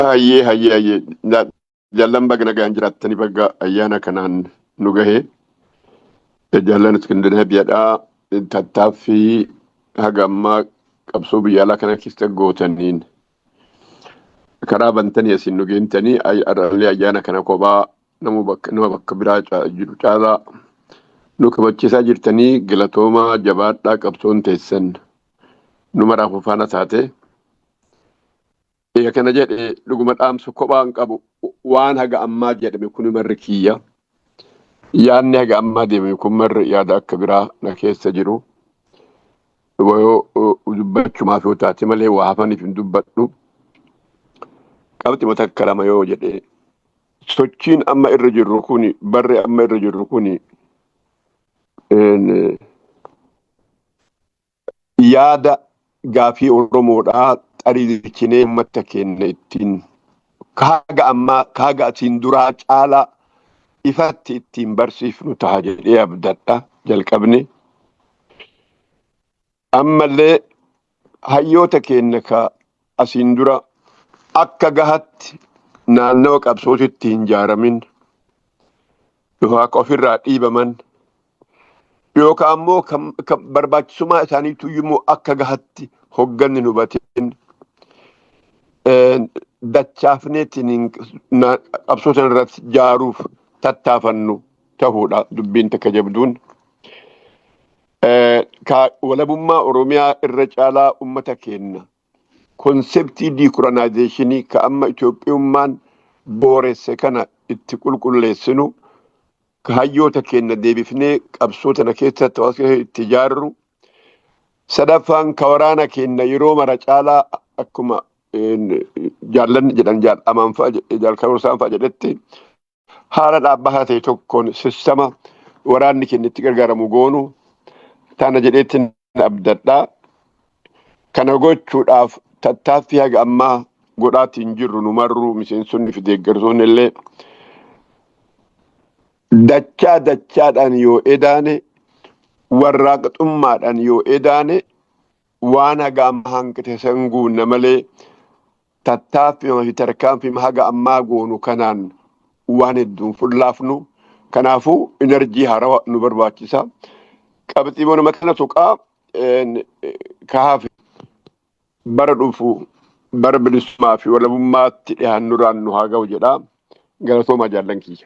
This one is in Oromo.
Hayyee jaallan bagna gaan jiraattanii bagga ayyaana kanaan nu gahe jaallan iskindinaa biyadhaa tattaaffii haga ammaa qabsoo biyya alaa kana keessa gootaniin karaa bantanii asiin nu geentanii arraalee ayyaana kana kophaa nama bakka biraa jiru caalaa nu kabachiisaa jirtanii galatoomaa jabaadhaa qabsoon teessan nu maraaf faana taate. Kana jedhe dhuguma dhaamsu kophaan qabu waan haga ammaa jedhame kun marri kiyya. Yaanni haga ammaa deemame kun marri yaada akka biraa na keessa jiru. Yoo dubbachumaaf yoo taate malee waa hafaniif hin dubbadhu. Qabxi mata kalama yoo jedhe sochiin amma irra jirru kuni barri amma irra jirru kuni yaada gaafii Oromoodhaa xariirichinee uummata keenya ittiin kaaga atiin duraa caalaa ifatti ittiin barsiifnu ta'a jedhee abdadha jalqabne. Ammallee hayyoota keenya ka asiin dura akka gahatti naannawa qabsootitti hin jaaramin yookaan akka ofirraa dhiibaman yookaan ammoo barbaachisummaa isaaniitu immoo akka gahatti hogganni nu bateen dachaafneetiin qabsoota irratti jaaruuf tattaafannu ta'uudha dubbiin takka jabduun. Walabummaa Oromiyaa irra caalaa uummata keenya konseptii diikolonaayizeeshinii ka amma Itoophiyummaan booresse kana itti qulqulleessinu ka hayyoota keenya deebifnee qabsoota na keessatti itti jaarru. Sadaffaan ka waraana keenya yeroo mara caalaa akkuma jaallan jedhan jaalamaan fa'a jaalkaroosaan fa'a jedhetti haala dhaabbataa ta'e tokkoon sistama waraanni keenya itti gargaaramu goonu taana jedheetti abdadhaa. Kana gochuudhaaf tattaaffii haga ammaa godhaatiin jirru nu marru miseensonni fi deeggartoonni illee dachaadhaan yoo edaane warraaqxummaadhaan yoo edaane waan haga ammaa hanqate san guunna malee tattaaffii fi tarkaanfii haga ammaa goonu kanaan waan hedduun fullaafnu. Kanaafuu enerjii haarawaa nu barbaachisa. Qabxii mana kana tuqaa kahaaf bara dhufu bara bilisummaa fi walabummaatti dhiyaannuraan nu haa ga'u jedha. Galatoomaa jaallan kiyya.